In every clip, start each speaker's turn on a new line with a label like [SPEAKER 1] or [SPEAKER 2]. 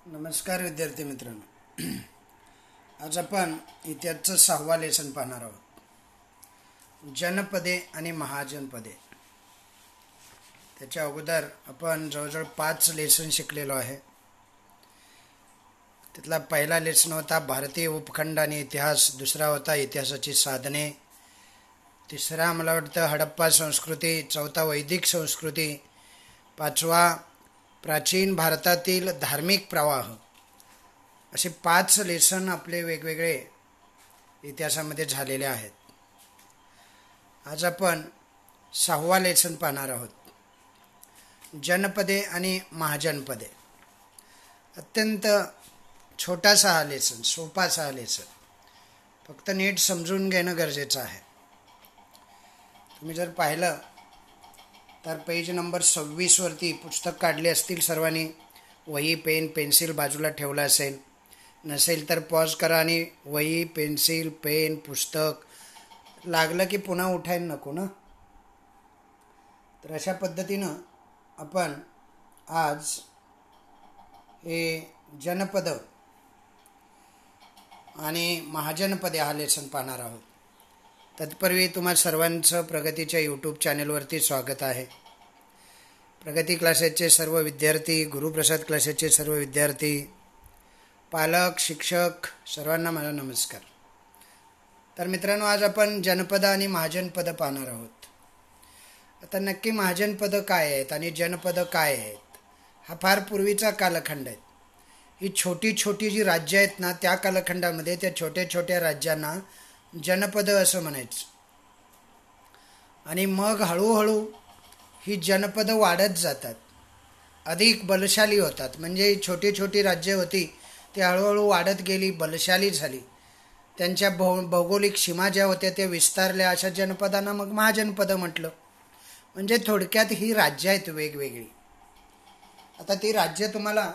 [SPEAKER 1] नमस्कार विद्यार्थी मित्रांनो. आज आपण इतिहासाचं 6वा लेसन पाहणार आहोत. जनपदे आणि महाजनपदे. त्याच्या अगोदर आपण जवळजवळ 5 लेसन शिकलेलो आहे. त्यातला पहिला लेसन होता भारतीय उपखंड आणि इतिहास, दुसरा होता इतिहासाची साधने, तिसरा मला वाटतं हडप्पा संस्कृती, चौथा वैदिक संस्कृती, पाचवा प्राचीन भारतातील धार्मिक प्रवाह. असे 5 लेसन आपले वेगवेगळे इतिहासामध्ये झालेले आहेत. आज आपण 6वा लेसन पाहणार आहोत, जनपदे आणि महाजनपदे. अत्यंत छोटासा हा लेसन, सोपासा हा लेसन, फक्त नीट समजून घेणं गरजेचं आहे. तुम्ही जर पाहिलं तर पेज नंबर 26 वरती पुस्तक काढले असतील सर्वांनी. वही, पेन, पेन्सिल बाजूला ठेवला असेल. नसेल तर पॉज करा आणि वही, पेन्सिल, पेन, पुस्तक लागलं की पुन्हा उठायला नको ना. तर अशा पद्धतीनं आपण आज हे जनपद आणि महाजनपदे हा लेसन पाहणार आहोत. तत्पूर्वी तुम्हा सर्वांचं प्रगतीच्या यूट्यूब चॅनलवरती स्वागत आहे. प्रगती क्लासेसचे सर्व विद्यार्थी, गुरुप्रसाद क्लासेसचे सर्व विद्यार्थी, पालक, शिक्षक सर्वांना माझा नमस्कार. तर मित्रांनो, आज आपण जनपद आणि महाजनपद पाहणार आहोत. आता नक्की महाजनपद काय आहेत आणि जनपद काय आहेत? हा फार पूर्वीचा कालखंड आहे. ही छोटी छोटी जी राज्य आहेत ना, त्या कालखंडामध्ये त्या छोट्या छोट्या राज्यांना जनपद असं म्हणायचं. आणि मग हळूहळू ही जनपद वाढत जातात, अधिक बलशाली होतात. म्हणजे छोटी छोटी राज्य होती ती हळूहळू वाढत गेली, बलशाली झाली. त्यांच्या भौगोलिक सीमा ज्या होत्या त्या विस्तारल्या. अशा जनपदांना मग महाजनपद म्हटलं. म्हणजे थोडक्यात ही राज्य आहेत वेगवेगळी. आता ती राज्य तुम्हाला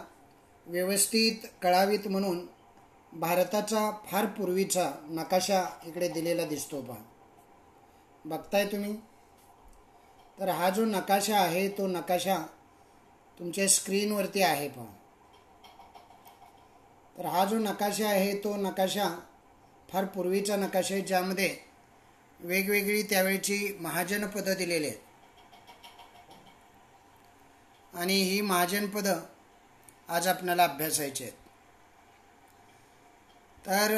[SPEAKER 1] व्यवस्थित कळावीत म्हणून भारताचा फार पूर्वीचा नकाशा इकडे दिलेला दिसतो पहा. बघताय तुम्ही? तर हा जो नकाशा आहे तो नकाशा तुमच्या स्क्रीनवरती आहे पहा. तर हा जो नकाशा आहे तो नकाशा फार पूर्वीचा नकाशा आहे, ज्यामध्ये वेगवेगळी त्यावेळची महाजनपदं दिलेली आहेत. आणि ही महाजनपदं आज आपल्याला अभ्यासायची आहेत. तर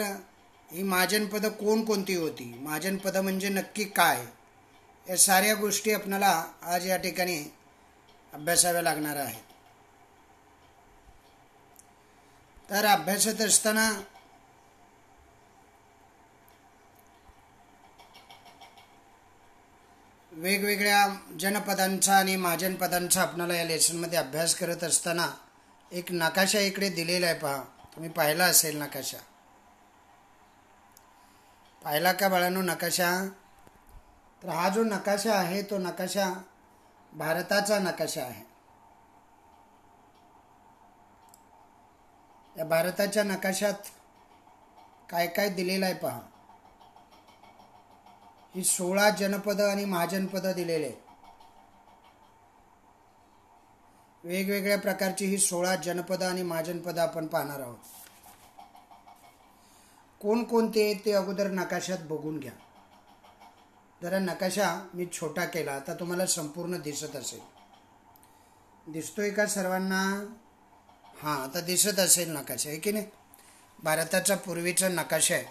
[SPEAKER 1] ही महाजनपदं कोणकोणती होती, महाजनपदं म्हणजे नक्की काय, या साऱ्या गोष्टी आपल्याला आज या ठिकाणी अभ्यासाव्या लागणार आहेत. तर अभ्यासत असताना वेगवेगळ्या जनपदांचा आणि महाजनपदांचा आपल्याला या लेसनमध्ये अभ्यास करत असताना एक नकाशा इकडे दिलेला आहे पहा. तुम्ही पाहिला असेल नकाशा. पाहिला का बाळांनो नकाशा? तर हा जो नकाशा आहे तो नकाशा भारताचा नकाशा आहे. या भारताच्या नकाशात काय काय दिलेलं आहे पहा. ही 16 जनपदं आणि महाजनपदं दिलेले आहेत. वेगवेगळ्या प्रकारची ही 16 जनपदं आणि महाजनपदं आपण पाहणार आहोत. कोणकोणते ते अगोदर नकाशात बघून घ्या. जरा नकाशा मी छोटा केला, आता तुम्हाला संपूर्ण दिसत असेल. दिसतोय का सर्वांना? हां, आता दिसत असेल नकाशा, आहे की नाही? भारताचा पूर्वीचा नकाशा आहे.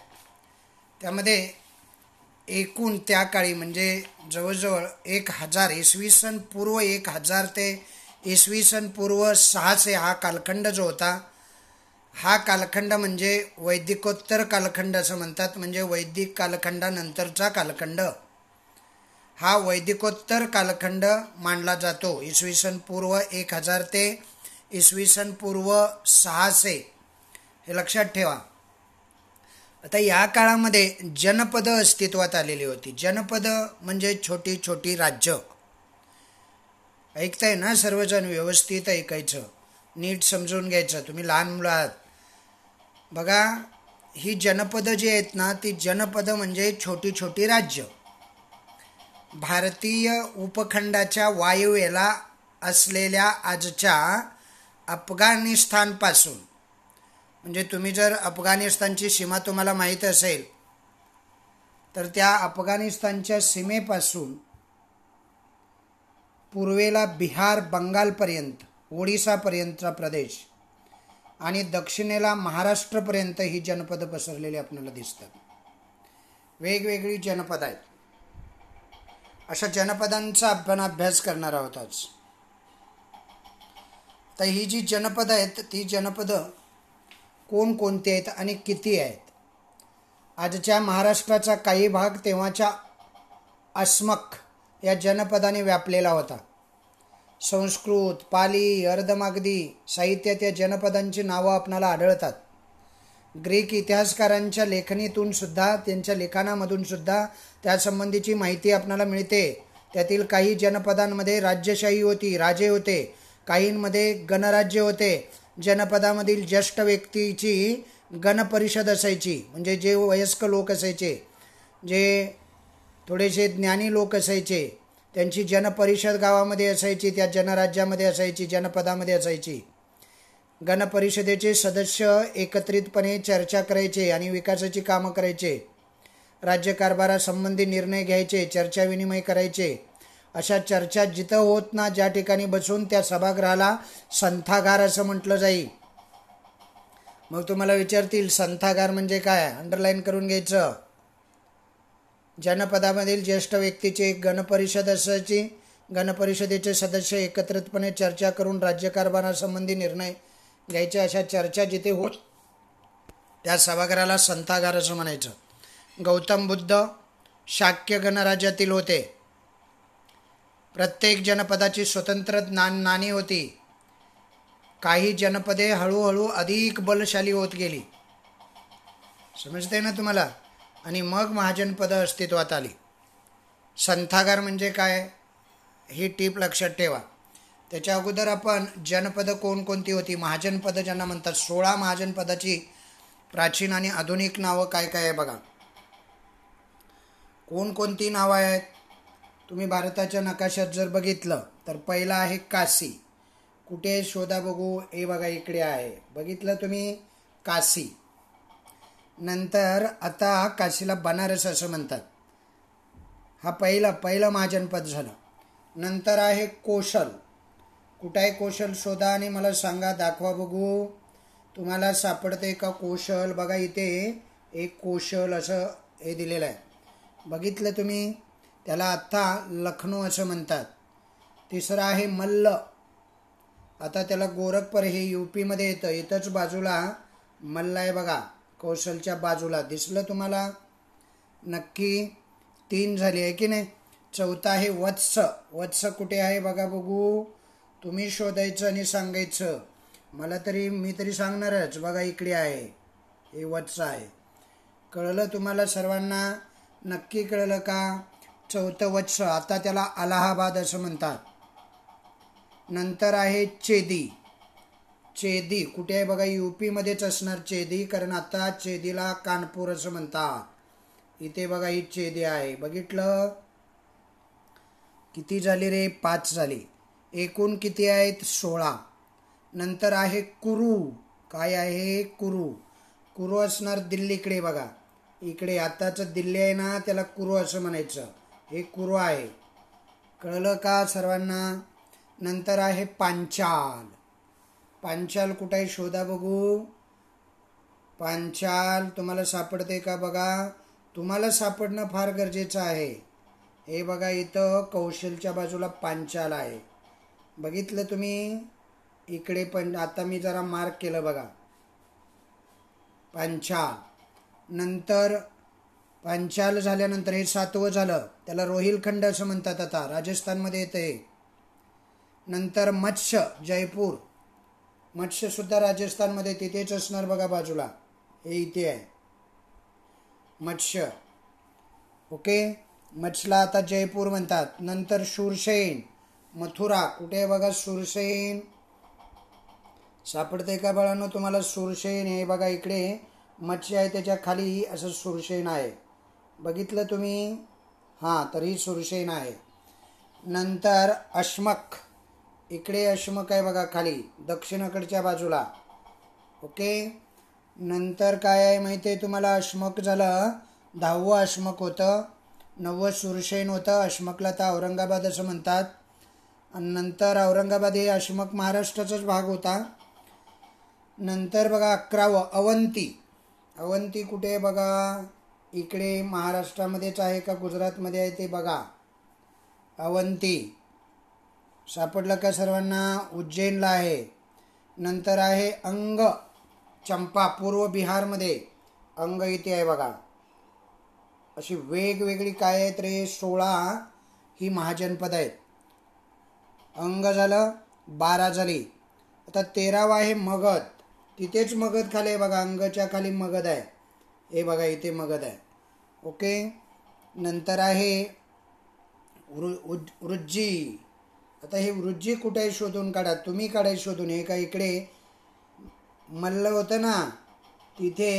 [SPEAKER 1] त्यामध्ये एकूण त्या काळी म्हणजे जवळजवळ 1000 इसवी सन पूर्व 1000 ते इसवी सन पूर्व 600 हा कालखंड जो होता, हा कालखंड म्हणजे वैदिकोत्तर कालखंड असं म्हणतात. म्हणजे वैदिक कालखंडानंतरचा कालखंड हा वैदिकोत्तर कालखंड मानला जातो. इसवी सन पूर्व 1000 ते इसवी सन पूर्व 600 हे लक्षात ठेवा. आता या काळामध्ये जनपदं अस्तित्वात आलेली होती. जनपदं म्हणजे छोटी छोटी राज्य. ऐकताय ना सर्वजण? व्यवस्थित ऐकायचं, नीट समजून घ्यायचं. तुम्ही लहान मुलं आहात. बघा, ही जनपदं जी आहेत ना, ती जनपदं म्हणजे छोटी छोटी राज्य. भारतीय उपखंडाच्या वायव्येला असलेल्या आजच्या अफगाणिस्तानपासून म्हणजे तुम्ही जर अफगाणिस्तानची सीमा तुम्हाला माहीत असेल तर त्या अफगाणिस्तानच्या सीमेपासून पूर्वेला बिहार बंगालपर्यंत ओडिसापर्यंतचा प्रदेश आणि दक्षिणेला महाराष्ट्रपर्यंत ही जनपदं पसरलेली आपल्याला दिसतात. वेगवेगळी जनपद आहेत. अशा जनपदांचा आपण अभ्यास करणार आहोत आज. तर ही जी जनपदं आहेत ती जनपदं कोणकोणती आहेत आणि किती आहेत. आजच्या महाराष्ट्राचा काही भाग तेव्हाच्या अस्मक या जनपदाने व्यापलेला होता. संस्कृत, पाली, अर्धमागधी साहित्यात या जनपदांची नावं आपणाला आढळतात. ग्रीक इतिहासकारांच्या लेखणीतून सुद्धा, त्यांच्या लेखनामधून सुद्धा त्यासंबंधीची माहिती आपणाला मिळते. त्यातील काही जनपदांमध्ये राज्यशाही होती, राजे होते, काहींमध्ये गणराज्य होते. जनपदामधील ज्येष्ठ व्यक्तीची गणपरिषद असायची, म्हणजे जे वयस्क लोक असायचे, जे थोडेसे ज्ञानी लोक असायचे, त्यांची जनपरिषद गावामध्ये असायची, त्या जनराज्यामध्ये असायची, जनपदामध्ये असायची. गणपरिषदेचे सदस्य एकत्रितपणे चर्चा करायचे आणि विकासाची कामं करायचे, राज्यकारभारासंबंधी निर्णय घ्यायचे, चर्चा विनिमय करायचे. अशा चर्चा जिथं होत ना, ज्या ठिकाणी बसून त्या सभागृहाला संथागार असं म्हटलं जाईल. मग तुम्हाला विचारतील संथागार म्हणजे काय, अंडरलाईन करून घ्यायचं. जनपदामधील ज्येष्ठ व्यक्तीची एक गणपरिषद असायची. गणपरिषदेचे सदस्य एकत्रितपणे चर्चा करून राज्यकारभारासंबंधी निर्णय घ्यायचे. अशा चर्चा जिथे होत त्या सभागृहाला संथागार असं म्हणायचं. गौतम बुद्ध शाक्य गणराज्यातील होते. प्रत्येक जनपदाची स्वतंत्र नाणी होती. काही जनपदे हळूहळू अधिक बलशाली होत गेली. समजते ना तुम्हाला. आणि मग महाजनपदं अस्तित्वात आली. संथागार म्हणजे काय ही टीप लक्षात ठेवा. त्याच्या अगोदर आपण जनपदं कोणकोणती होती, महाजनपदं ज्यांना म्हणतात, 16 महाजनपदाची प्राचीन आणि आधुनिक नावं काय काय आहे बघा. कोणकोणती नावं आहेत तुम्ही भारताच्या नकाशात जर बघितलं तर पहिला आहे काशी. कुठे शोधा बघू. हे बघा इकडे आहे, बघितलं तुम्ही, काशी. नंतर आता काशीला बनारस असं म्हणतात. हा पहिलं महाजनपद झालं. नंतर आहे कोशल. कुठं आहे कोशल शोधा आणि मला सांगा, दाखवा बघू. तुम्हाला सापडते का कोशल. बघा इथे एक कोशल असं हे दिलेलं आहे, बघितलं तुम्ही. त्याला आत्ता लखनौ असं म्हणतात. तिसरं आहे मल्ल. आता त्याला गोरखपूर हे यूपीमध्ये येतं. इथंच बाजूला मल्ल आहे बघा, कौशलच्या बाजूला. दिसलं तुम्हाला नक्की. 3 झाली आहे की नाही. चौथा आहे वत्स. वत्स कुठे आहे बघा बघू. तुम्ही शोधायचं आणि सांगायचं. मी तरी सांगणारच. बघा इकडे आहे, हे वत्स आहे. कळलं तुम्हाला सर्वांना. नक्की कळलं का. चौथं वत्स. आता त्याला अलाहाबाद असं म्हणतात. नंतर आहे चेदी. चेदी कुठे आहे बघा, यूपीमध्येच असणार चेदी, कारण आता चेदीला कानपूर असं म्हणतात. इथे बघा ही चेदी आहे. बघितलं किती झाली रे, 5 झाली. एकूण किती आहेत, 16. नंतर आहे कुरू. काय आहे, कुरू. कुरू असणार दिल्लीकडे बघा, इकडे आताचं दिल्ली आहे ना, त्याला कुरू असं म्हणायचं. हे कुरू आहे. कळलं का सर्वांना. नंतर आहे पांचाल. पांचाल कुठं आहे शोधा बघू. पांचाल तुम्हाला सापडते का बघा. तुम्हाला सापडणं फार गरजेचं आहे. हे बघा इथं कौशलच्या बाजूला पांचाल आहे. बघितलं तुम्ही इकडे पण. आता मी जरा मार्क केलं बघा, पांचाल. नंतर पांचाल झाल्यानंतर हे 7वं झालं, त्याला रोहिलखंड असं म्हणतात. आता राजस्थानमध्ये येतं. नंतर मत्स्य, जयपूर. मत्स्यसुद्धा राजस्थानमध्ये तिथेच असणार बघा बाजूला. हे इथे आहे मत्स्य. ओके. मत्स्यला आता जयपूर म्हणतात. नंतर शूरसेन, मथुरा. कुठे आहे बघा शूरसेन. सापडते का बाळांनो तुम्हाला शूरसेन. हे बघा इकडे मत्स्य आहे, त्याच्या खाली असं शूरसेन आहे. बघितलं तुम्ही. हां, तरी शूरसेन आहे. नंतर अश्मक. इकडे अश्मक आहे बघा खाली दक्षिणेकडच्या बाजूला. ओके. नंतर काय आहे माहिती आहे तुम्हाला, अश्मक झालं, 10वं अश्मक होतं, 9वं सुरसेन होतं. अश्मकला तर औरंगाबाद असं म्हणतात. आणि नंतर औरंगाबाद हे अश्मक महाराष्ट्राचाच भाग होता. नंतर बघा 11वं अवंती. अवंती कुठे आहे बघा, इकडे महाराष्ट्रामध्येच आहे का गुजरातमध्ये आहे ते बघा. अवंती सापडलं का सर्वांना, उज्जैनला आहे. नंतर आहे अंग, चंपा पूर्व बिहारमध्ये, अंग इथे आहे बघा. अशी वेगवेगळी काय आहेत रे, 16 ही महाजनपद आहेत. अंग झालं, 12 झाली. आता 13वं आहे मगध. तिथेच मगध खाली आहे बघा, अंगच्या खाली मगध आहे. हे बघा इथे मगध आहे. ओके. नंतर आहे वृज्जी. आता हे वृज्जी कुठे आहे शोधून काढा, तुम्ही काढाय शोधून. हे का इकडे मल्ल होतं ना, तिथे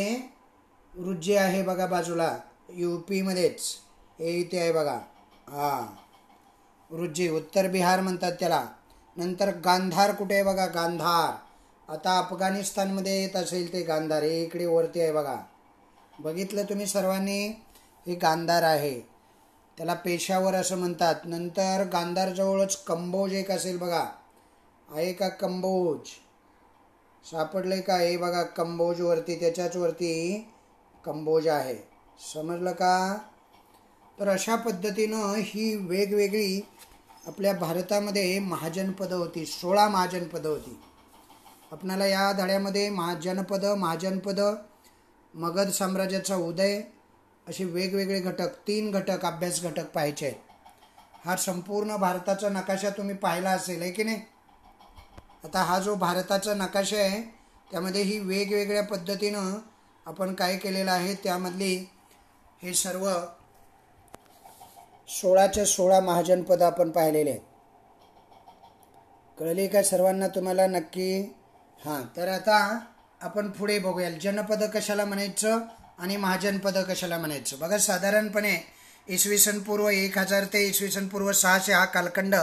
[SPEAKER 1] वृज्जी आहे बघा बाजूला, UP मध्येच. हे इथे आहे बघा. हां, वृज्जी उत्तर बिहार म्हणतात त्याला. नंतर गांधार कुठे आहे बघा, गांधार. आता अफगाणिस्तानमध्ये येत असेल ते गांधार. हे इकडे वरती आहे बघा, बघितलं तुम्ही सर्वांनी. हे गांधार आहे, त्याला पेशावर असं म्हणतात. नंतर गांधारजवळच कंबोज एक असेल बघा, आहे का कंबोज, सापडले का, हे बघा कंबोज वरती, त्याच्याच वरती कंबोज आहे. समजलं का. तर अशा पद्धतीनं ही वेगवेगळी आपल्या भारतामध्ये महाजनपदं होती. 16 महाजनपदं होती. आपणाला या धड्यामध्ये महाजनपदं, मगध साम्राज्याचा उदय, असे वेगवेगळे घटक, 3 घटक, अभ्यास घटक पाहायचे आहेत. हा संपूर्ण भारताचा नकाशा तुम्ही पाहिला असेल, आहे की नाही. आता हा जो भारताचा नकाशा आहे त्यामध्ये ही वेगवेगळ्या पद्धतीनं आपण काय केलेलं आहे, त्यामधली हे सर्व 16च्या 16 महाजनपदं आपण पाहिलेले आहेत. कळली का सर्वांना तुम्हाला नक्की. हां, तर आता आपण पुढे बघूया जनपद कशाला म्हणायचं आणि महाजनपद कशाला म्हणायचं. बघा, साधारणपणे इसवी पूर्व 1000 ते इसवी पूर्व 600 हा कालखंड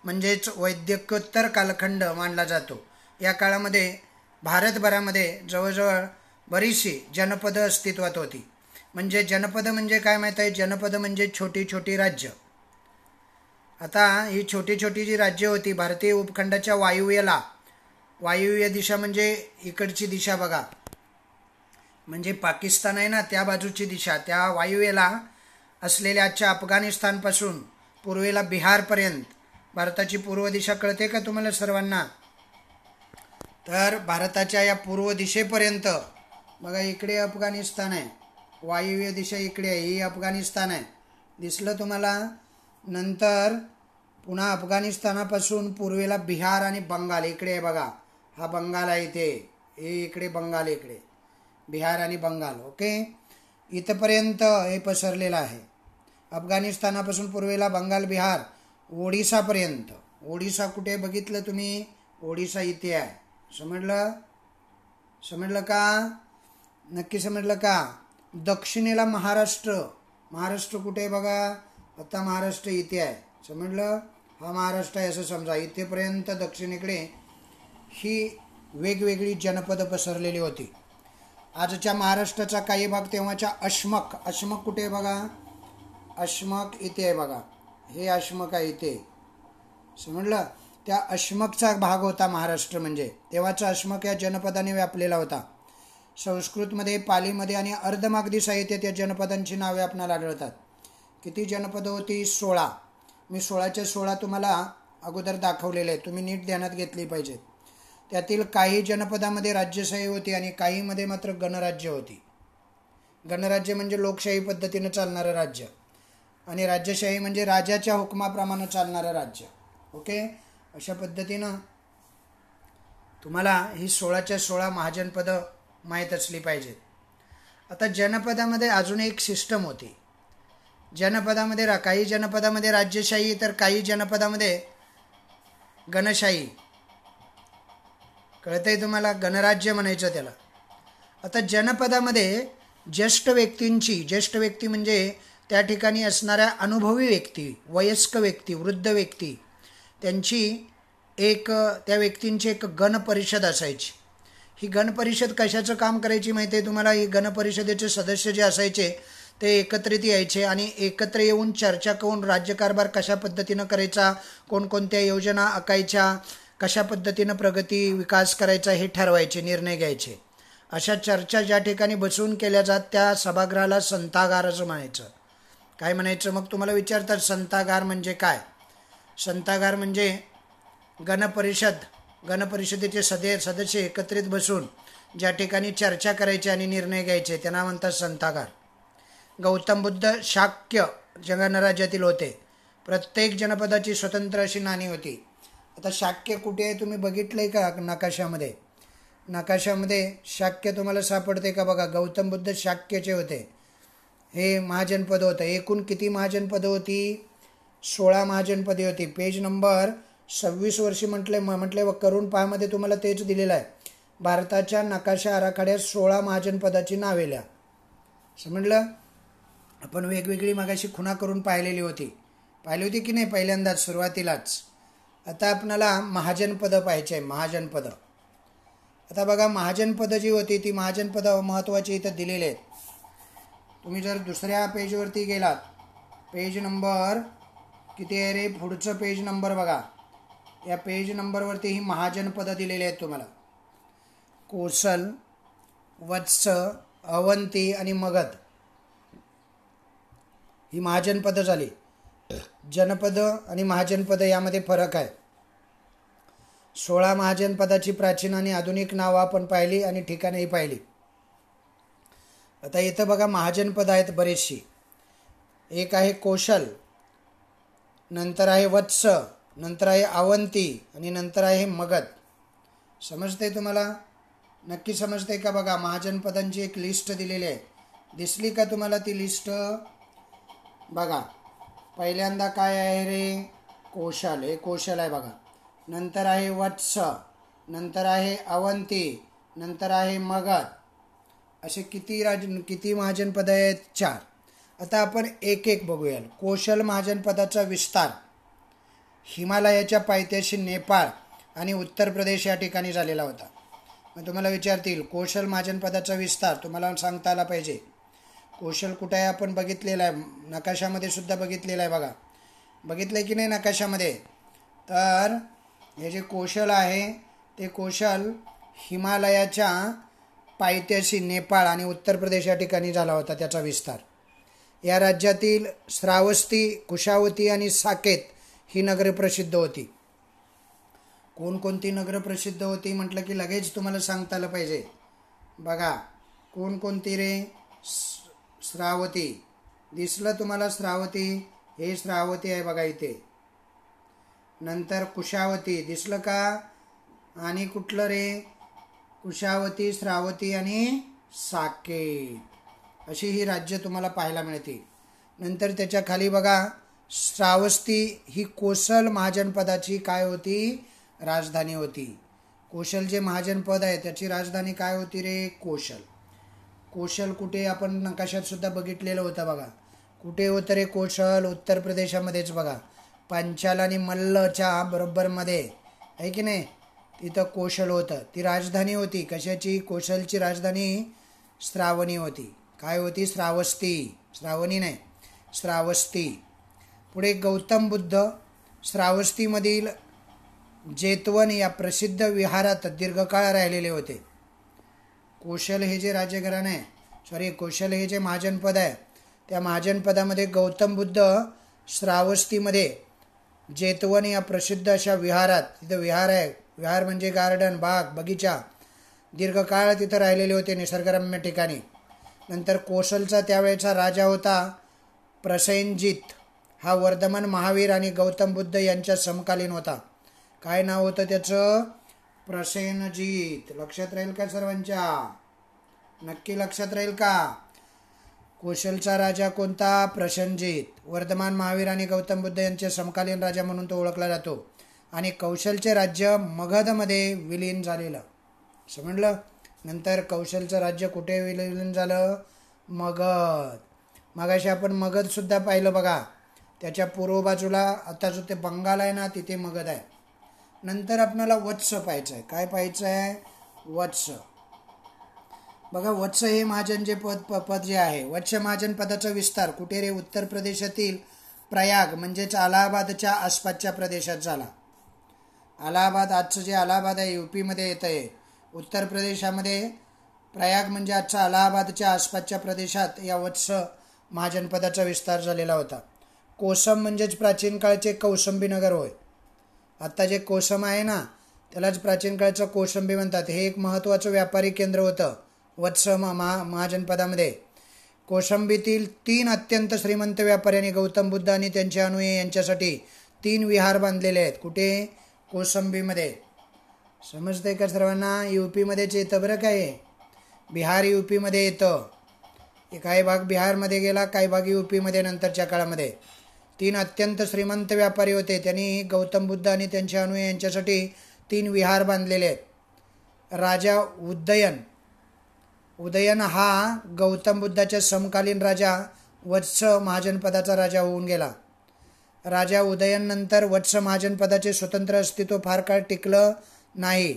[SPEAKER 1] म्हणजेच वैदिकोत्तर कालखंड मानला जातो. या काळामध्ये भारतभरामध्ये जवळजवळ बरीचशी जनपदं अस्तित्वात होती. म्हणजे जनपद म्हणजे काय माहीत आहे, जनपद म्हणजे छोटी छोटी राज्य. आता ही छोटी छोटी जी राज्य होती भारतीय उपखंडाच्या वायुव्य दिशा म्हणजे इकडची दिशा बघा, म्हणजे पाकिस्तान आहे ना त्या बाजूची दिशा, त्या वायुव्येला असलेल्या आजच्या अफगाणिस्तानपासून पूर्वेला बिहारपर्यंत भारताची पूर्व दिशा कळते का तुम्हाला सर्वांना. तर भारताच्या या पूर्व दिशेपर्यंत बघा, इकडे अफगाणिस्तान आहे, वायुव्य दिशा इकडे आहे, ही अफगाणिस्तान आहे, दिसलं तुम्हाला. नंतर पुन्हा अफगाणिस्तानापासून पूर्वेला बिहार आणि बंगाल इकडे आहे बघा, हा बंगाल आहे इथे, हे इकडे बंगाल, इकडे बिहार आणि बंगाल. ओके, इथपर्यंत हे पसरलेलं आहे. अफगाणिस्तानापासून पूर्वेला बंगाल, बिहार, ओडिसापर्यंत. ओडिसा कुठे बघितलं तुम्ही, ओडिसा इथे आहे. समजलं का, नक्की समजलं का. दक्षिणेला महाराष्ट्र कुठे आहे बघा, आता महाराष्ट्र इथे आहे. समजलं, हा महाराष्ट्र आहे असं समजा. इथेपर्यंत दक्षिणेकडे ही वेगवेगळी जनपदं पसरलेली होती. आजच्या महाराष्ट्राचा काही भाग तेव्हाच्या अश्मक कुठे आहे बघा, अश्मक इथे आहे बघा, हे अश्मक आहे इथे. समजलं, त्या अश्मकचा भाग होता महाराष्ट्र. म्हणजे तेव्हाचा अश्मक या जनपदाने व्यापलेला होता. संस्कृतमध्ये, पालीमध्ये आणि अर्धमागधी साहित्यात या जनपदांची नावे आपल्याला आढळतात. किती जनपदं होती, 16. मी 16च्या 16 तुम्हाला अगोदर दाखवलेले आहे, तुम्ही नीट ध्यानात घेतली पाहिजेत. त्यातील काही जनपदामध्ये राज्यशाही होती आणि काहीमध्ये मात्र गणराज्य होती. गणराज्य म्हणजे लोकशाही पद्धतीनं चालणारं राज्य, आणि राज्यशाही म्हणजे राजाच्या हुकमाप्रमाणे चालणारं राज्य. ओके, अशा पद्धतीनं तुम्हाला ही 16च्या 16 महाजनपदं माहीत असली पाहिजेत. आता जनपदामध्ये अजून एक सिस्टम होती. काही जनपदामध्ये राज्यशाही, तर काही जनपदामध्ये गणशाही. कळतंय तुम्हाला, गणराज्य म्हणायचं त्याला. आता जनपदामध्ये ज्येष्ठ व्यक्ती म्हणजे त्या ठिकाणी असणाऱ्या अनुभवी व्यक्ती, वयस्क व्यक्ती, वृद्ध व्यक्ती, त्या व्यक्तींची एक गण परिषद असायची. ही गणपरिषद कशाचं काम करायची माहिती आहे तुम्हाला? ही गणपरिषदेचे सदस्य जे असायचे ते एकत्रित यायचे आणि एकत्र येऊन चर्चा करून राज्यकारभार कशा पद्धतीनं करायचा, कोणकोणत्या योजना आखायच्या, कशा पद्धतीनं प्रगती विकास करायचा हे ठरवायचे, निर्णय घ्यायचे. अशा चर्चा ज्या ठिकाणी बसून केल्या जात त्या सभागृहाला संथागार असं म्हणायचं. काय म्हणायचं? मग तुम्हाला विचारतात संथागार म्हणजे काय? संथागार म्हणजे गणपरिषदेचे सदस्य एकत्रित बसून ज्या ठिकाणी चर्चा करायची आणि निर्णय घ्यायचे त्यांना म्हणतात संथागार. गौतम बुद्ध शाक्य गणराज्यातील होते. प्रत्येक जनपदाची स्वतंत्र अशी नाणी होती. आता शाक्य कुठे आहे तुम्ही बघितलंय का नकाशामध्ये? नकाशामध्ये शाक्य तुम्हाला सापडते का? बघा, गौतम बुद्ध शाक्यचे होते. हे महाजनपदं होतं. एकूण किती महाजनपदं होती? 16 महाजनपदे होती. पेज नंबर 26 म्हटले करून पाहामध्ये तुम्हाला तेच दिलेलं आहे. भारताच्या नकाशा आराखड्यात 16 महाजनपदाची नावे लिहा. समजलं? आपण वेगवेगळी मगाशी खुणा करून पाहिली होती की नाही पहिल्यांदाच सुरुवातीलाच. आता आपल्याला महाजनपदं पाहिजे आहे. महाजनपदं आता बघा, महाजनपदं जी होती ती महाजनपदं महत्त्वाची इथं दिलेली आहेत. तुम्ही जर दुसऱ्या पेजवरती गेलात, पेज नंबर किती आहे रे? पुढचं पेज नंबर बघा. या पेज नंबरवरती ही महाजनपदं दिलेली आहेत तुम्हाला. कोसल, वत्स, अवंती आणि मगध ही महाजनपदं झाली. जनपदं आणि महाजनपदं यामध्ये फरक आहे. 16 महाजनपदाची प्राचीन आणि आधुनिक नावं आपण पाहिली आणि ठिकाणंही पाहिली. आता इथं बघा महाजनपद आहेत बरेचशी. एक आहे कोशल, नंतर आहे वत्स, नंतर आहे अवंती आणि नंतर आहे मगध. समजते तुम्हाला? नक्की समजते का? बघा, महाजनपदांची एक लिस्ट दिलेली आहे. दिसली का तुम्हाला ती लिस्ट? बघा, पहिल्यांदा काय आहे रे? कोशल. हे कोशल आहे बघा. नंतर आहे वत्स, नंतर आहे अवंती, नंतर आहे मगध. असे किती महाजनपद आहेत? 4. आता आपण एक एक बघूया. कोशल महाजनपदाचा विस्तार हिमालयाच्या पायथ्याशी नेपाळ आणि उत्तर प्रदेश या ठिकाणी झालेला होता. मग तुम्हाला विचारतील कोशल महाजनपदाचा विस्तार तुम्हाला सांगता आला पाहिजे. कोशल कुठं आहे? आपण बघितलेला आहे, नकाशामध्ये सुद्धा बघितलेला आहे. बघा, बघितलं की नाही नकाशामध्ये? तर हे जे कोशल आहे ते कोशल हिमालयाच्या पायथ्याशी नेपाळ आणि उत्तर प्रदेश या ठिकाणी झाला होता त्याचा विस्तार. या राज्यातील श्रावस्ती, कुशावती आणि साकेत ही नगरे प्रसिद्ध होती. कोणकोणती नगरं प्रसिद्ध होती म्हटलं की लगेच तुम्हाला सांगता आलं पाहिजे. बघा, कोणकोणती रे? श्रावती. दिसलं तुम्हाला श्रावती? हे श्रावती आहे बघा इथे. नंतर कुशावती दिसलं का? आणि कुठलं रे? कुशावती, श्रावती आणि साकेत अशी ही राज्य तुम्हाला पाहायला मिळते. नंतर त्याच्या खाली बघा, श्रावस्ती ही कोशल महाजनपदाची काय होती? राजधानी होती. कोशल जे महाजनपद आहे त्याची राजधानी काय होती रे? कोशल. कोशल कुठे? आपण नकाशात सुद्धा बघितलेलं होतं बघा. कुठे होतं रे कोशल? उत्तर प्रदेशामध्येच बघा. पंचाल आणि मल्लच्या बरोबरमध्ये आहे की नाही, तिथं कोशल होतं. ती राजधानी होती. कशाची? कोशलची राजधानी श्रावणी होती. काय होती? श्रावस्ती. श्रावणी नाही, श्रावस्ती. पुढे गौतम बुद्ध श्रावस्तीमधील जेतवन या प्रसिद्ध विहारात दीर्घकाळ राहिलेले होते. कोशल हे जे राज्यघराणं आहे, कोशल हे जे महाजनपद आहे त्या महाजनपदामध्ये गौतम बुद्ध श्रावस्तीमध्ये जेतवन या प्रसिद्ध अशा विहारात, तिथं विहार आहे, विहार म्हणजे गार्डन, बाग, बगीचा, दीर्घकाळ तिथं राहिलेले होते निसर्गरम्य ठिकाणी. नंतर कोशलचा त्यावेळेचा राजा होता प्रसेनजित. हा वर्धमान महावीर आणि गौतम बुद्ध यांच्या समकालीन होता. काय नाव होतं त्याचं? प्रसेनजित. लक्षात राहील का सर्वांच्या? नक्की लक्षात राहील का? कोशलचा राजा कोणता? प्रसेनजित. वर्धमान महावीर आणि गौतम बुद्ध यांचे समकालीन राजा म्हणून तो ओळखला जातो. आणि कौशलचे राज्य मगधमध्ये विलीन झालेलं. समजलं? नंतर कौशलचं राज्य कुठे विलीन झालं? मगध. मगाशी आपण मगधसुद्धा पाहिलं बघा. त्याच्या पूर्व बाजूला आता जो ते बंगाल आहे ना, तिथे मगध आहे. नंतर आपल्याला वत्स पाहायचं आहे. काय पाहायचं आहे? वत्स. बघा, वत्स हे महाजन जे पद जे आहे, वत्स महाजन पदाचा विस्तार कुठे रे? उत्तर प्रदेशातील प्रयाग म्हणजेच अलाहाबादच्या आसपासच्या प्रदेशात झाला. अलाहाबाद, आजचं जे अलाहाबाद आहे यूपीमध्ये येतं आहे. उत्तर प्रदेशामध्ये प्रयाग म्हणजे आजच्या अलाहाबादच्या आसपासच्या प्रदेशात या वत्स महाजन पदाचा विस्तार झालेला होता. कोसम म्हणजेच प्राचीन काळचे कौसंबी नगर होय. आत्ता जे कोसम आहे ना, त्यालाच प्राचीन काळचं कौसंबी म्हणतात. हे एक महत्त्वाचं व्यापारी केंद्र होतं वत्स महाजनपदामध्ये. कौसंबीतील 3 अत्यंत श्रीमंत व्यापाऱ्यांनी गौतम बुद्ध आणि त्यांचे अनुयायी यांच्यासाठी 3 विहार बांधलेले आहेत. कुठे? कौसंबीमध्ये. समजतंय का सर्वांना? यूपीमध्येच येतं बरं. काय बिहार यूपीमध्ये येतं. काही भाग बिहारमध्ये गेला, काही भाग यूपीमध्ये नंतरच्या काळामध्ये. 3 अत्यंत श्रीमंत व्यापारी होते. त्यांनी गौतम बुद्ध आणि त्यांच्या अनुयायी यांच्यासाठी 3 विहार बांधलेले आहेत. राजा उदयन हा गौतम बुद्धाच्या समकालीन राजा वत्स महाजनपदाचा राजा होऊन गेला. राजा उदयन नंतर वत्स महाजनपदाचे स्वतंत्र अस्तित्व फार काळ टिकलं नाही.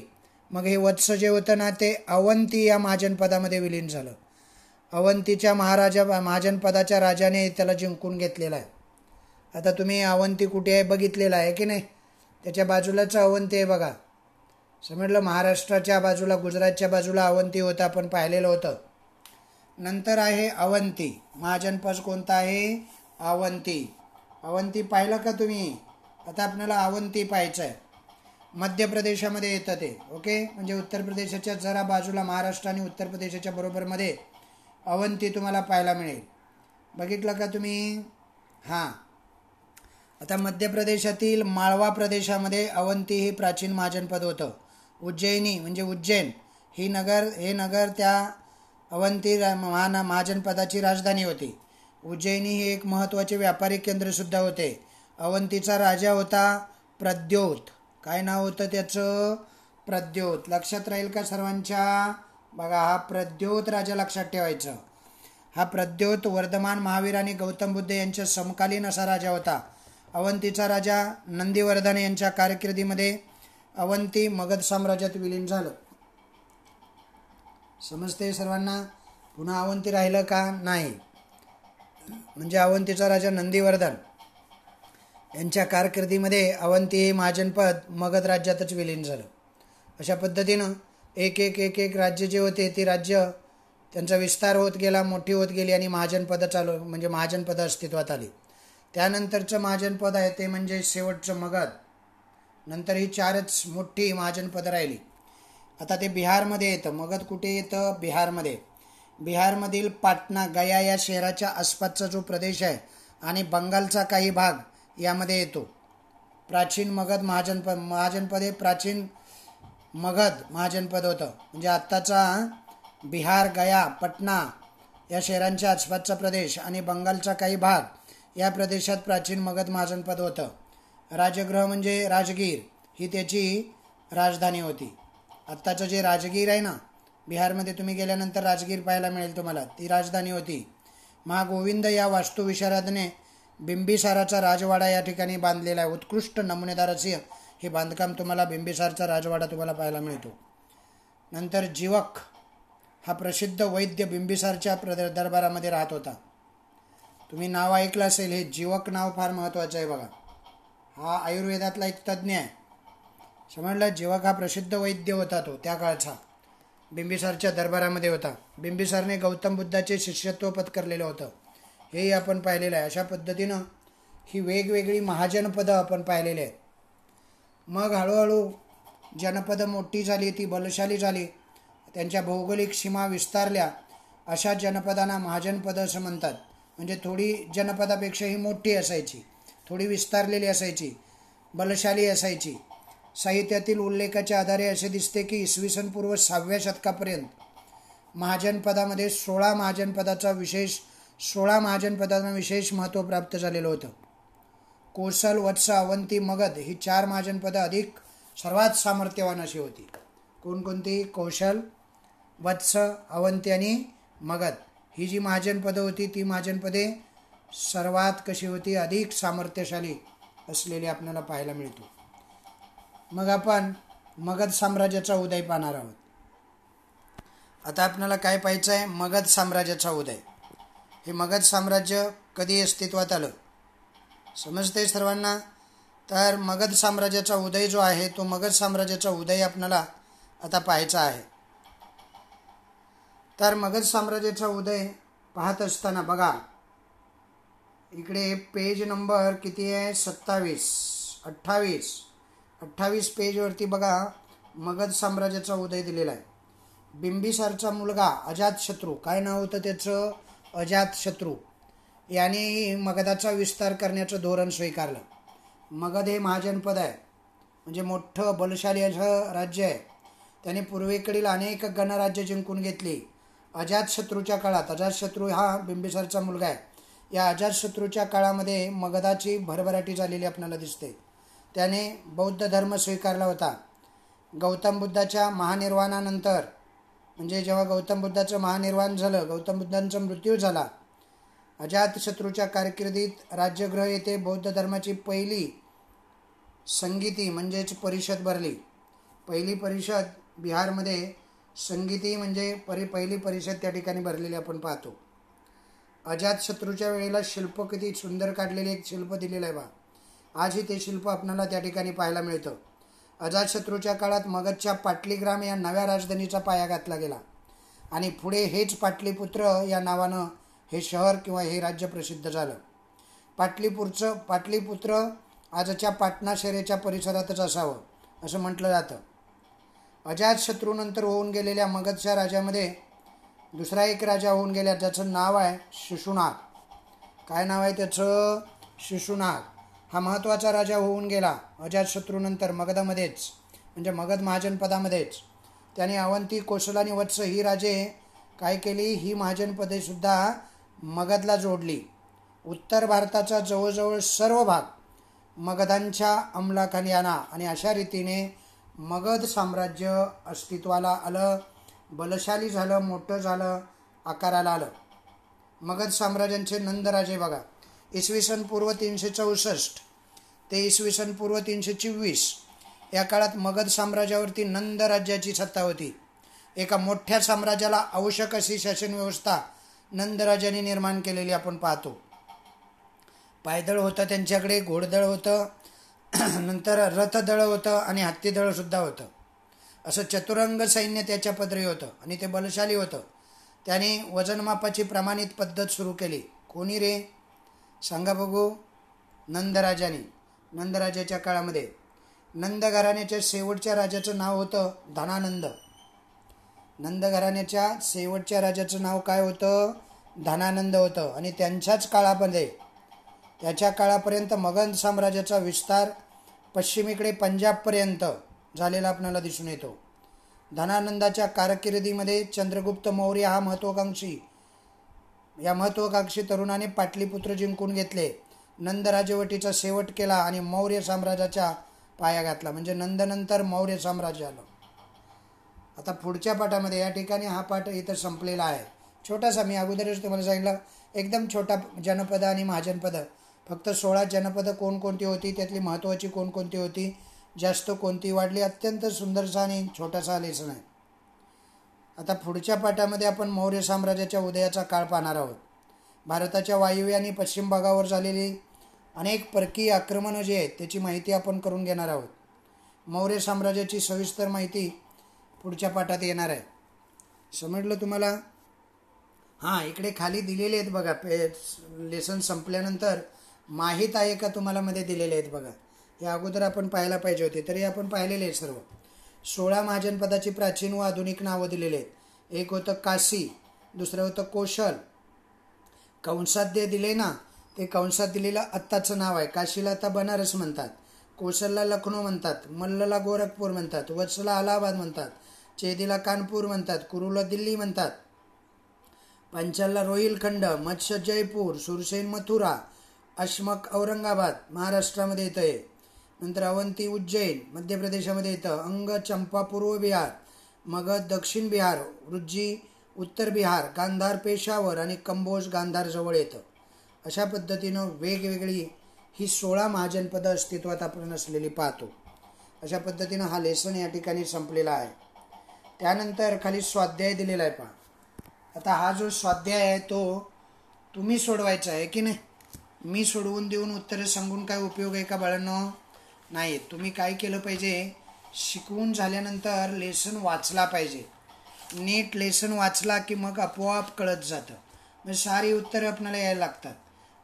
[SPEAKER 1] मग हे वत्स जे होतं ना, ते अवंती या महाजनपदामध्ये विलीन झालं. अवंतीच्या महाजनपदाच्या राजाने त्याला जिंकून घेतलेला आहे. आता तुम्ही अवंती कुठे आहे बघितलेलं आहे की नाही? त्याच्या बाजूलाच अवंती आहे बघा. समजलं? महाराष्ट्राच्या बाजूला, गुजरातच्या बाजूला अवंती होतं, आपण पाहिलेलं होतं. नंतर आहे अवंती. महाजनपद कोणता आहे? अवंती. अवंती पाहिलं का तुम्ही? आता आपल्याला अवंती पाहायचं आहे. मध्य प्रदेशामध्ये येतं ते. ओके, म्हणजे उत्तर प्रदेशाच्या जरा बाजूला, महाराष्ट्र आणि उत्तर प्रदेशाच्या बरोबरमध्ये अवंती तुम्हाला पाहायला मिळेल. बघितलं का तुम्ही? हां. आता मध्य प्रदेशातील माळवा प्रदेशामध्ये अवंती हे प्राचीन महाजनपद होतं. उज्जैनी म्हणजे उज्जैन हे नगर त्या अवंती महाजनपदाची राजधानी होती. उज्जैनी हे एक महत्त्वाचे व्यापारी केंद्रसुद्धा होते. अवंतीचा राजा होता प्रद्योत. काय नाव होतं त्याचं? प्रद्योत. लक्षात राहील का सर्वांच्या? बघा, हा प्रद्योत राजा लक्षात ठेवायचं. हा प्रद्योत वर्धमान महावीर आणि गौतम बुद्ध यांच्या समकालीन असा राजा होता. अवंतीचा राजा नंदीवर्धन यांच्या कारकिर्दीमध्ये अवंती मगध साम्राज्यात विलीन झालं. समजते सर्वांना? पुन्हा अवंती राहिलं का? नाही. म्हणजे अवंतीचा राजा नंदीवर्धन यांच्या कारकिर्दीमध्ये अवंती हे महाजनपद मगध राज्यातच विलीन झालं. अशा पद्धतीनं एक राज्य जे होते ते राज्य त्यांचा विस्तार होत गेला, मोठी होत गेली आणि महाजनपद म्हणजे महाजनपद अस्तित्वात आली. त्यानंतरचं महाजनपद आहे ते म्हणजे शेवटचं मगध. नंतर ही 4च मोठी महाजनपदं राहिली. आता ते बिहारमध्ये येतं. मगध कुठे येतं? बिहारमध्ये. बिहारमधील पाटणा, गया या शहराच्या आसपासचा जो प्रदेश आहे आणि बंगालचा काही भाग यामध्ये येतो. प्राचीन मगध महाजनपद हे प्राचीन मगध महाजनपद होतं. म्हणजे आत्ताचा बिहार, गया, पटना या शहरांच्या आसपासचा प्रदेश आणि बंगालचा काही भाग या प्रदेशात प्राचीन मगध महाजनपद होतं. राजगृह म्हणजे राजगीर ही त्याची राजधानी होती. आत्ताचं जे राजगीर आहे ना, बिहारमध्ये तुम्ही गेल्यानंतर राजगीर पाहायला मिळेल तुम्हाला, ती राजधानी होती. महागोविंद या वास्तुविशारदाने बिंबिसाराचा राजवाडा या ठिकाणी बांधलेला आहे. उत्कृष्ट नमुनेदार असे हे बांधकाम तुम्हाला बिंबिसारचा राजवाडा तुम्हाला पाहायला मिळतो. नंतर जीवक हा प्रसिद्ध वैद्य बिंबिसारच्या दरबारामध्ये राहत होता. तुम्ही नाव ऐकलं असेल, हे जीवक नाव फार महत्त्वाचं आहे बघा. हा आयुर्वेदातला एक तज्ज्ञ आहे. समजलं? जीवक हा प्रसिद्ध वैद्य होता, तो त्या काळचा बिंबिसारच्या दरबारामध्ये होता. बिंबिसारने गौतम बुद्धाचे शिष्यत्व पत्करलेलं होतं, हेही आपण पाहिलेलं आहे. अशा पद्धतीनं ही वेगवेगळी महाजनपदं आपण पाहिलेली आहेत. मग हळूहळू जनपदं मोठी झाली, ती बलशाली झाली, त्यांच्या भौगोलिक सीमा विस्तारल्या. अशा जनपदांना महाजनपदं असं म्हणतात. म्हणजे थोडी जनपदापेक्षाही मोठी असायची, थोडी विस्तारलेली असायची, बलशाली असायची. साहित्यातील उल्लेखाच्या आधारे असे दिसते की इसवी पूर्व 6व्या शतकापर्यंत महाजनपदामध्ये 16 महाजनपदांना विशेष महत्त्व प्राप्त झालेलं होतं. कोसल, वत्स, अवंती, मगध ही 4 महाजनपदं अधिक सर्वात सामर्थ्यवान अशी होती. कोणकोणती? कौशल, वत्स, अवंती आणि मगध ही जी महाजनपदं होती ती महाजनपदे सर्वात कशी होती? अधिक सामर्थ्यशाली असलेली आपल्याला पाहायला मिळतो. मग आपण मगध साम्राज्याचा उदय पाहणार आहोत. आता आपल्याला काय पाहायचं आहे? मगध साम्राज्याचा उदय. हे मगध साम्राज्य कधी अस्तित्वात आलं समजते सर्वांना? तर मगध साम्राज्याचा उदय जो आहे तो मगध साम्राज्याचा उदय आपल्याला आता पाहायचा आहे. तर मगध साम्राज्याचा उदय पाहत असताना बघा, इकडे पेज नंबर किती आहे? 28 पेजवरती बघा मगध साम्राज्याचा उदय दिलेला आहे. बिंबिसारचा मुलगा अजातशत्रू, काय नाव होतं त्याचं? अजातशत्रू याने मगधाचा विस्तार करण्याचं धोरण स्वीकारलं. मगध हे महाजनपद आहे, म्हणजे मोठं बलशाली असं राज्य आहे. त्याने पूर्वेकडील अनेक गणराज्य जिंकून घेतली. अजातशत्रूच्या काळात, अजातशत्रू हा बिंबिसारचा मुलगा आहे, या अजातशत्रूच्या काळामध्ये मगधाची भरभराटी झालेली आपल्याला दिसते. त्याने बौद्ध धर्म स्वीकारला होता. गौतम बुद्धाच्या महानिर्वाणानंतर, म्हणजे जेव्हा गौतम बुद्धाचं महानिर्वाण झालं, गौतम बुद्धांचा मृत्यू झाला, अजातशत्रूच्या कारकिर्दीत राजगृह येथे बौद्ध धर्माची पहिली संगीती म्हणजेच परिषद भरली. पहिली परिषद बिहारमध्ये संगीती म्हणजे पहिली परिषद त्या ठिकाणी भरलेली आपण पाहतो. अजातशत्रूच्या वेळेला शिल्प किती सुंदर काढलेले एक शिल्प दिलेलं आहे बा. आजही ते शिल्प आपल्याला त्या ठिकाणी पाहायला मिळतं. अजातशत्रूच्या काळात मगधच्या पाटलीग्राम या नव्या राजधानीचा पाया घातला गेला आणि पुढे हेच पाटलीपुत्र या नावानं हे शहर किंवा हे राज्य प्रसिद्ध झालं. पाटलीपुत्र आजच्या पाटणा शहराच्या परिसरातच असावं असं म्हटलं जातं. अजातशत्रूनंतर होऊन गेलेल्या मगधच्या राजामध्ये दुसरा एक राजा होऊन गेला, ज्याचं नाव आहे शिशुनाग. काय नाव आहे त्याचं? शिशुनाग. हा महत्त्वाचा राजा होऊन गेला अजातशत्रूनंतर मगधामध्येच, म्हणजे मगध महाजनपदामध्येच. त्याने अवंती, कोसल आणि वत्स ही राजे काय केली? ही महाजनपदे सुद्धा मगधला जोडली. उत्तर भारताचा जवळजवळ सर्व भाग मगधांच्या अंमलाखाली आला आणि अशा रीतीने मगध साम्राज्य अस्तित्वाला आलं, बलशाली झालं, मोठं झालं, आकाराला आलं. मगध साम्राज्याचे नंदराजे बघा, इसवी सन पूर्व 364 ते इसवी सन पूर्व 324 या काळात मगध साम्राज्यावरती नंद राज्याची सत्ता होती. एका मोठ्या साम्राज्याला आवश्यक अशी शासन व्यवस्था नंदराजांनी निर्माण केलेली आपण पाहतो. पायदळ होतं त्यांच्याकडे, घोडदळ होतं, नंतर रथदळ होतं आणि हत्तीदळसुद्धा होतं. असं चतुरंग सैन्य त्याच्या पदरी होतं आणि ते बलशाली होतं. त्याने वजनमापाची प्रमाणित पद्धत सुरू केली. कोणी रे? सांगा बघू. नंदराजाने. नंदराजाच्या काळामध्ये नंद घराण्याच्या शेवटच्या राजाचं नाव होतं धनानंद. नंद घराण्याच्या शेवटच्या राजाचं नाव काय होतं? धनानंद होतं. आणि त्यांच्याच काळामध्ये, त्याच्या काळापर्यंत मगध साम्राज्याचा विस्तार पश्चिमेकडे पंजाबपर्यंत झालेला आपल्याला दिसून येतो. धनानंदाच्या कारकिर्दीमध्ये चंद्रगुप्त मौर्य हा महत्त्वाकांक्षी तरुणाने पाटलीपुत्र जिंकून घेतले, नंद राजवटीचा शेवट केला आणि मौर्य साम्राज्याचा पाया घातला. म्हणजे नंदनंतर मौर्य साम्राज्य आलं. आता पुढच्या पाठामध्ये, या ठिकाणी हा पाठ इथं संपलेला आहे. छोटासा, मी अगोदरच तुम्हाला सांगितलं, एकदम छोटा जनपद आणि महाजनपद. फक्त 16 जनपदं कोणकोणती होती, त्यातली महत्त्वाची कोणकोणती होती, जास्त कोणती वाढली, अत्यंत सुंदरसा आणि छोटासा लेसन आहे. आता पुढच्या पाठामध्ये आपण मौर्य साम्राज्याच्या उदयाचा काळ पाहणार आहोत. भारताच्या वायव्य आणि पश्चिम भागावर झालेली अनेक परकीय आक्रमणं जी आहेत त्याची माहिती आपण करून घेणार आहोत. मौर्य साम्राज्याची सविस्तर माहिती पुढच्या पाठात येणार आहे. समजलं तुम्हाला? हां, इकडे खाली दिलेले आहेत बघा. लेसन संपल्यानंतर माहीत आहे का तुम्हाला मध्ये दिलेले आहेत बघा. हे अगोदर आपण पाहायला पाहिजे होते, तरी आपण पाहिलेले आहेत सर्व. 16 महाजनपदाची प्राचीन व आधुनिक नावं दिलेली आहेत. एक होतं काशी, दुसरं होतं कोशल. कंसात जे दिले ना, ते कंसात दिलेलं आत्ताचं नाव आहे. काशीला आता बनारस म्हणतात, कोशलला लखनौ म्हणतात, मल्लला गोरखपूर म्हणतात, वत्सला अलाहाबाद म्हणतात, चेदीला कानपूर म्हणतात, कुरूला दिल्ली म्हणतात, पंचालला रोहिलखंड, मत्स्य जयपूर, सुरसेन मथुरा, अशमक औरंगाबाद महाराष्ट्रामध्ये येतं आहे. नंतर अवंती उज्जैन मध्य प्रदेशामध्ये येतं, अंग चंपा पूर्व बिहार, मगध दक्षिण बिहार, वृज्जी उत्तर बिहार, गांधार पेशावर आणि कंबोज गांधार जवळ येतं. अशा पद्धतीनं वेगवेगळी ही 16 महाजनपदं अस्तित्वात आपण असलेली पाहतो. अशा पद्धतीनं हा लेसन या ठिकाणी संपलेला आहे. त्यानंतर खाली स्वाध्याय दिलेला आहे पहा. आता हा जो स्वाध्याय आहे तो तुम्ही सोडवायचा आहे की नाही. मी सोडवून देऊन उत्तरं सांगून काय उपयोग आहे का बाळांनो? नाही. तुम्ही काय केलं पाहिजे, शिकवून झाल्यानंतर लेसन वाचला पाहिजे. नीट लेसन वाचला की मग आपोआप कळत जातं. म्हणजे सारी उत्तरं आपल्याला यायला लागतात.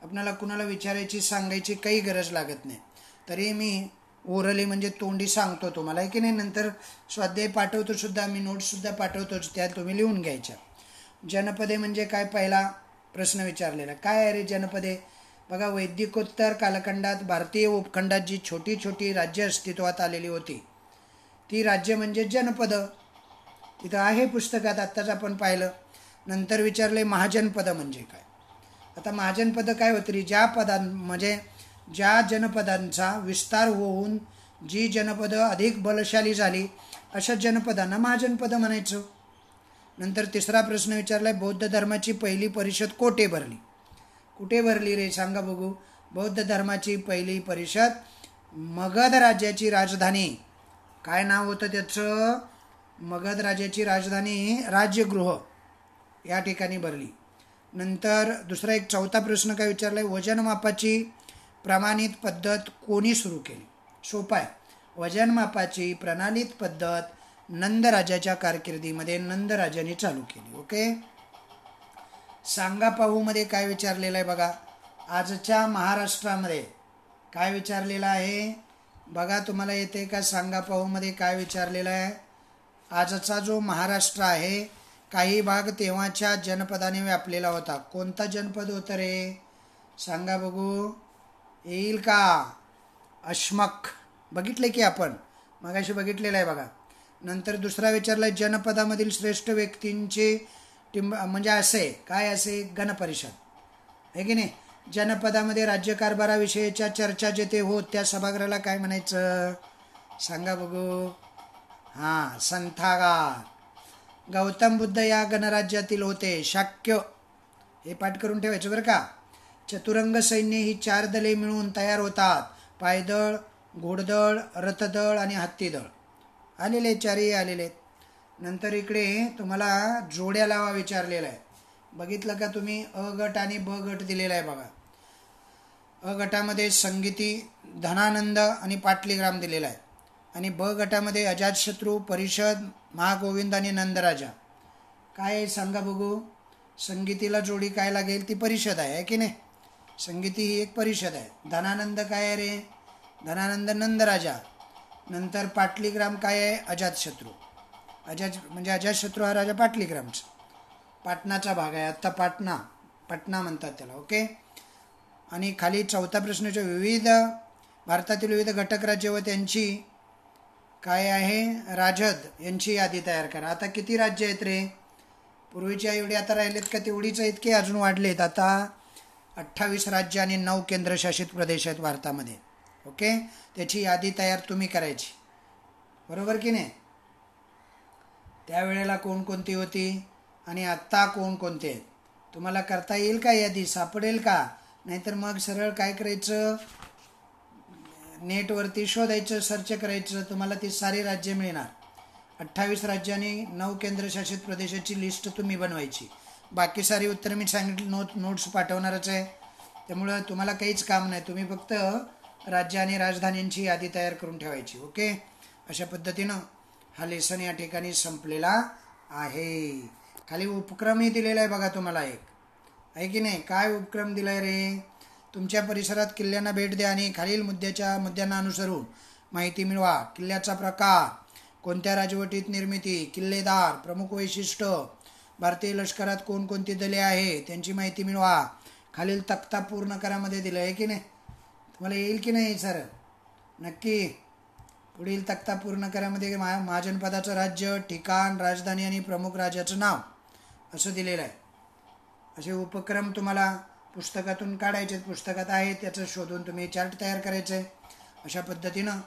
[SPEAKER 1] आपल्याला कुणाला विचारायची सांगायची काही गरज लागत नाही. तरी मी ओरली म्हणजे तोंडी सांगतो तुम्हाला आहे की नाही. नंतर स्वाध्याय पाठवतो सुद्धा, मी नोट्ससुद्धा पाठवतोच, त्या तुम्ही लिहून घ्यायच्या. जनपदे म्हणजे काय, पहिला प्रश्न विचारलेला. काय आहे रे जनपदे? बघा, वैदिकोत्तर कालखंडात भारतीय उपखंडात जी छोटी छोटी राज्य अस्तित्वात आलेली होती ती राज्य म्हणजे जनपदं. तिथं आहे पुस्तकात, आत्ताच आपण पाहिलं. नंतर विचारले महाजनपदं म्हणजे काय. आता महाजनपदं काय होती? म्हणजे ज्या जनपदांचा विस्तार होऊन जी जनपदं अधिक बलशाली झाली अशा जनपदांना महाजनपदं म्हणायचं. नंतर तिसरा प्रश्न विचारलाय, बौद्ध धर्माची पहिली परिषद कोठे भरली? कुठे भरली रे, सांगा बघू. बौद्ध धर्माची पहिली परिषद मगध राज्याची राजधानी, काय नाव होतं त्याचं? मगध राज्याची राजधानी राज्यगृह या ठिकाणी भरली. नंतर दुसरा एक चौथा प्रश्न काय विचारलाय, वजनमापाची प्रमाणित पद्धत कोणी सुरू केली? सोपा आहे. वजनमापाची प्रणालीत पद्धत नंदराजाच्या कारकिर्दीमध्ये नंदराजाने चालू केली. ओके. सांगा पाहूमध्ये काय विचारलेलं आहे बघा. आजच्या महाराष्ट्रामध्ये काय विचारलेलं आहे बघा, तुम्हाला येते का? सांगा पाहूमध्ये काय विचारलेलं आहे? आजचा जो महाराष्ट्र आहे काही भाग तेव्हाच्या जनपदाने व्यापलेला होता. कोणता जनपद होतं रे, सांगा बघू. येईल का? अश्मक. बघितले की आपण मगाशी बघितलेलं आहे बघा. नंतर दुसरा विचारला, जनपदामधील श्रेष्ठ व्यक्तींचे म्हणजे असे काय, असे गणपरिषद आहे की नाही. जनपदामध्ये राज्यकारभाराविषयीच्या चर्चा जेथे होत त्या सभागृहाला काय म्हणायचं, सांगा बघू. हां, संथागार. गौतम बुद्ध या गणराज्यातील होते. शाक्य, हे पाठ करून ठेवायचं बरं का. चतुरंग सैन्य ही 4 दले मिळून तयार होतात. पायदळ, घोडदळ, रथदळ आणि हत्तीदळ. आलेले, 4ही आलेले. नंतर इकडे तुम्हाला जोड्या लावा विचारलेला आहे. बघितलं का तुम्ही? अ गट आणि ब गट दिलेला आहे बघा. अ गटामध्ये संगीती, धनानंद आणि पाटलीग्राम दिलेला आहे. आणि ब गटामध्ये अजातशत्रू, परिषद, महागोविंद आणि नंदराजा. काय आहे सांगा बघू. संगीतीला जोडी काय लागेल? ती परिषद आहे की नाही. संगीती ही एक परिषद आहे. धनानंद काय आहे रे? धनानंद नंदराजा. नंतर पाटलीग्राम काय आहे? अजातशत्रू. म्हणजे अजातशत्रू हा राजा पाटलीग्रामचा, पाटणाचा भाग आहे. आत्ता पटना म्हणतात त्याला. ओके. आणि खाली चौथा प्रश्नाच्या भारतातील विविध घटक राज्य व त्यांची काय आहे? राजद यांची यादी तयार करा. आता किती राज्य आहेत रे? पूर्वीच्या एवढी आता राहिलेत का तेवढीच आहेत की अजून वाढलेत? आता 28 राज्य आणि 9 केंद्रशासित प्रदेश आहेत भारतामध्ये. ओके. त्याची यादी तयार तुम्ही करायची, बरोबर की नाही. त्यावेळेला कोणकोणती होती आणि आत्ता कोणकोणते आहेत तुम्हाला करता येईल का? यादी सापडेल का? नाहीतर मग सरळ काय करायचं, नेटवरती शोधायचं, सर्च करायचं, तुम्हाला ती सारी राज्य मिळणार. 28 राज्य आणि 9 केंद्रशासित प्रदेशाची लिस्ट तुम्ही बनवायची. बाकी सारी उत्तरं मी सांगितलं, नोट्स पाठवणारच आहे. त्यामुळं तुम्हाला काहीच काम नाही. तुम्ही फक्त राज्य आणि राजधानींची यादी तयार करून ठेवायची. ओके. अशा पद्धतीनं हा लेसन या ठिकाणी संपलेला आहे. खाली उपक्रमही दिलेला आहे बघा तुम्हाला एक, आहे की नाही. काय उपक्रम दिला आहे रे? तुमच्या परिसरात किल्ल्यांना भेट द्या आणि खालील मुद्द्यांना अनुसरून माहिती मिळवा. किल्ल्याचा प्रकार, कोणत्या राजवटीत निर्मिती, किल्लेदार, प्रमुख वैशिष्ट्य, भारतीय लष्करात कोणकोणती दले आहे त्यांची माहिती मिळवा. खालील तक्ता पूर्ण करामध्ये दिलं आहे की नाही. तुम्हाला येईल की नाही सर? नक्की. पुढील तक्ता पूर्ण करामध्ये महाजनपदाचं राज्य, ठिकाण, राजधानी आणि प्रमुख राजाचं नाव असं दिलेलं आहे. असे उपक्रम तुम्हाला पुस्तकातून काढायचे, पुस्तकात आहे त्याचं शोधून तुम्ही चार्ट तयार करायचं आहे. अशा पद्धतीनं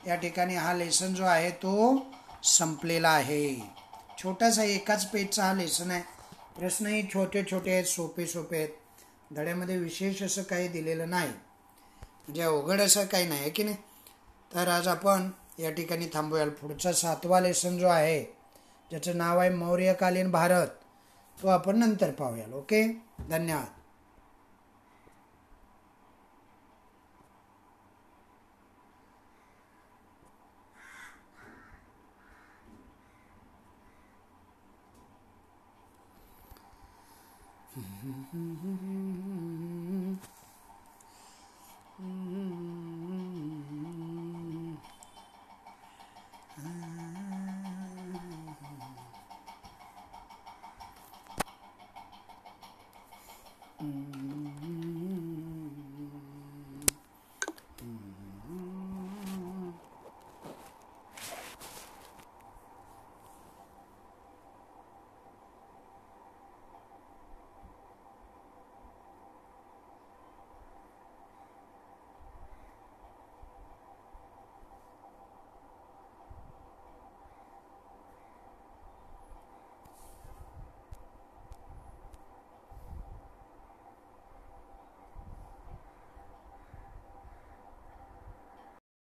[SPEAKER 1] या ठिकाणी हा लेसन जो आहे तो संपलेला आहे. छोटासा एकाच पेजचा हा लेसन आहे. प्रश्नही छोटे छोटे आहेत, सोपे सोपे आहेत. धड्यामध्ये विशेष असं काही दिलेलं नाही, म्हणजे अवघड असं काही नाही की नाही. तर आज आपण या ठिकाणी थांबूया. पुढचा 7वा लेसन जो आहे ज्याचं नाव आहे मौर्यकालीन भारत, तो आपण नंतर पाहूया. ओके, धन्यवाद.